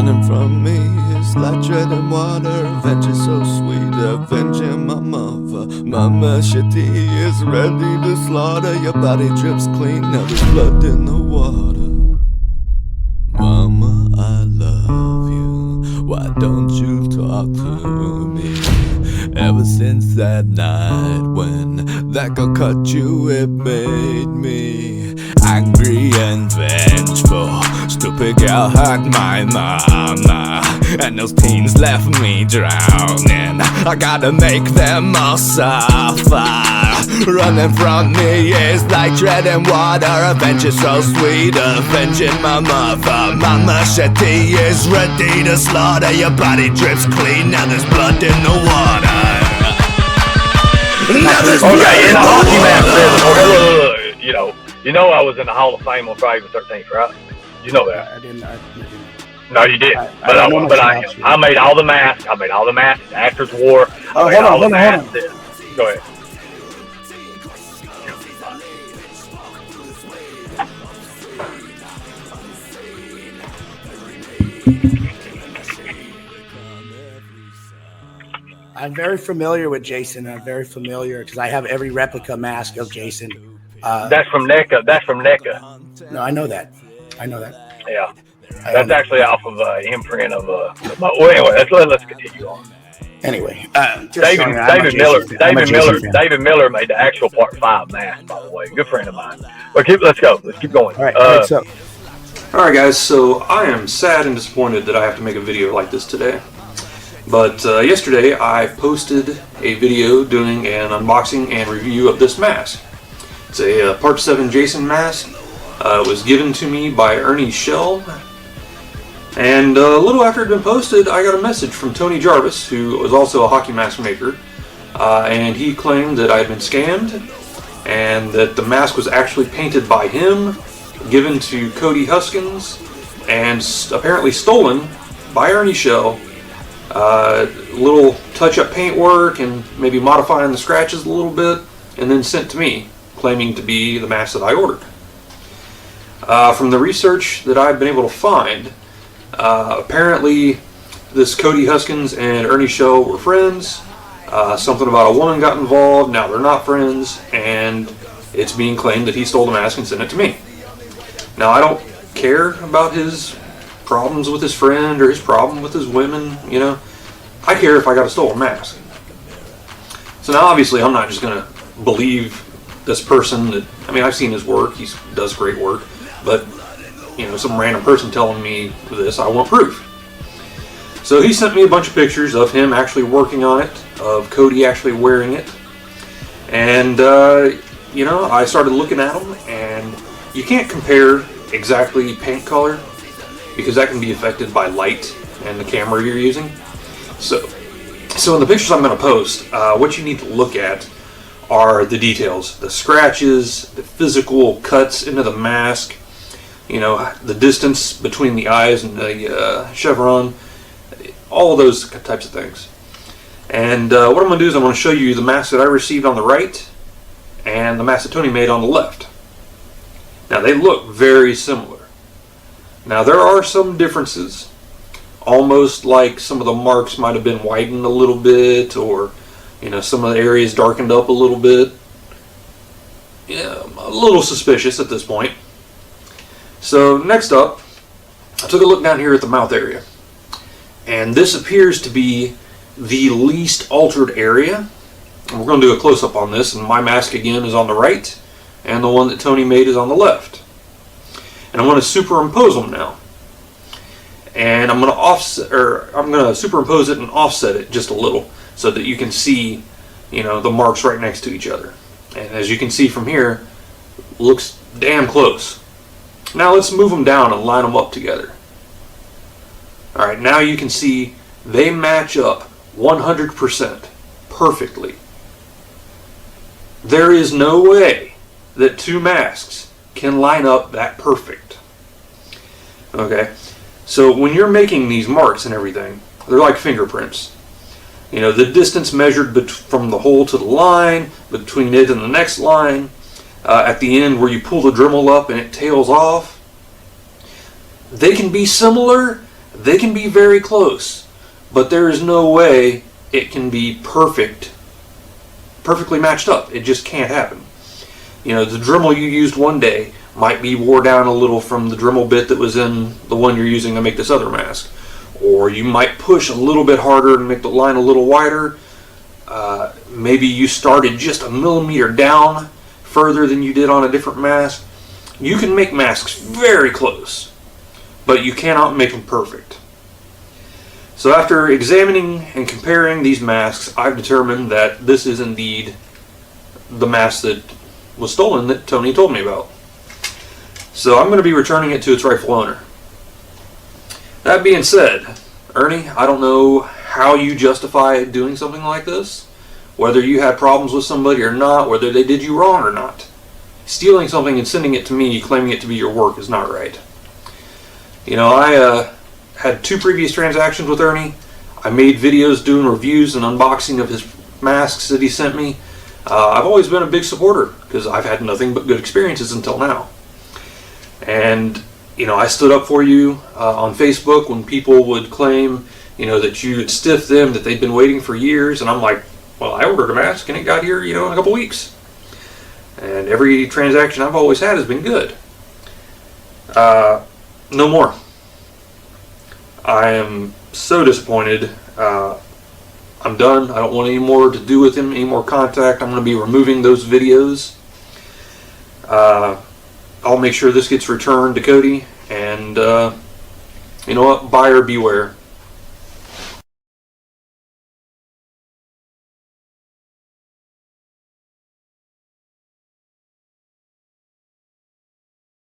Running from me is like treading water. Adventure so sweet, avenging my mother. My machete is ready to slaughter. Your body drips clean, now there's blood in the water. Mama, I love you. Why don't you talk to me? Ever since that night when that girl cut you, it made me angry and vengeful. Stupid girl hurt my mama, and those teens left me drowning. I gotta make them all suffer. Running from me is like treading water. Adventure so sweet, avenging my mother. My machete is ready to slaughter. Your body drips clean, now there's blood in the water. Now there's blood in the water. You know I was in the Hall of Fame on Friday the 13th, right? You know that. I didn't. No, you didn't. I made all the masks. I made all the masks the actors wore. Hold on. Go ahead. I'm very familiar with Jason. I'm very familiar because I have every replica mask of Jason. That's from NECA. No, I know that. Yeah. That's actually off of imprint of well, anyway, let's continue on. Anyway, David Miller made the actual Part 5 mask, by the way. Good friend of mine. But let's go. Let's keep going. All right. So. All right, guys. So I am sad and disappointed that I have to make a video like this today. But yesterday I posted a video doing an unboxing and review of this mask. It's a Part 7 Jason mask. It was given to me by Ernie Shell. And a little after it had been posted, I got a message from Tony Jarvis, who was also a hockey mask maker. And he claimed that I had been scammed and that the mask was actually painted by him, given to Cody Huskins, and apparently stolen by Ernie Shell. Little touch-up paint work and maybe modifying the scratches a little bit, and then sent to me, claiming to be the mask that I ordered. From the research that I've been able to find, apparently this Cody Huskins and Ernie Shell were friends. Something about a woman got involved, now they're not friends, and it's being claimed that he stole the mask and sent it to me. Now, I don't care about his problems with his friend or his problem with his women, you know. I care if I got a stolen mask. So now obviously I'm not just going to believe this person that, I mean, I've seen his work, he does great work, but, you know, some random person telling me this, I want proof. So he sent me a bunch of pictures of him actually working on it, of Cody actually wearing it, and, you know, I started looking at them, and you can't compare exactly paint color, because that can be affected by light and the camera you're using. So in the pictures I'm going to post, what you need to look at are the details, the scratches, the physical cuts into the mask, you know, the distance between the eyes and the chevron, all of those types of things. And what I'm going to do is I'm going to show you the mask that I received on the right and the mask that Tony made on the left. Now they look very similar. Now there are some differences, almost like some of the marks might have been widened a little bit, or, you know, some of the areas darkened up a little bit. Yeah, I'm a little suspicious at this point. So next up, I took a look down here at the mouth area, and this appears to be the least altered area. And we're going to do a close-up on this, and my mask again is on the right, and the one that Tony made is on the left. And I'm going to superimpose them now. And I'm going to superimpose it and offset it just a little so that you can see, you know, the marks right next to each other. And as you can see from here, looks damn close. Now let's move them down and line them up together. Alright, now you can see they match up 100% perfectly. There is no way that two masks can line up that perfect. Okay, so when you're making these marks and everything, they're like fingerprints. You know, the distance measured from the hole to the line, between it and the next line, at the end where you pull the Dremel up and it tails off, they can be similar, they can be very close, but there is no way it can be perfectly matched up. It just can't happen. You know, the Dremel you used one day might be wore down a little from the Dremel bit that was in the one you're using to make this other mask. Or you might push a little bit harder and make the line a little wider. Maybe you started just a millimeter down further than you did on a different mask. You can make masks very close, but you cannot make them perfect. So after examining and comparing these masks, I've determined that this is indeed the mask that was stolen that Tony told me about. So I'm going to be returning it to its rightful owner. That being said, Ernie, I don't know how you justify doing something like this, whether you had problems with somebody or not, whether they did you wrong or not. Stealing something and sending it to me, claiming it to be your work, is not right. You know, I had 2 previous transactions with Ernie. I made videos doing reviews and unboxing of his masks that he sent me. I've always been a big supporter because I've had nothing but good experiences until now. And, you know, I stood up for you on Facebook when people would claim, you know, that you had stiffed them, that they'd been waiting for years. And I'm like, well, I ordered a mask and it got here, you know, in a couple weeks. And every transaction I've always had has been good. No more. I am so disappointed. I'm done. I don't want any more to do with him, any more contact. I'm going to be removing those videos. I'll make sure this gets returned to Cody. And you know what? Buyer beware.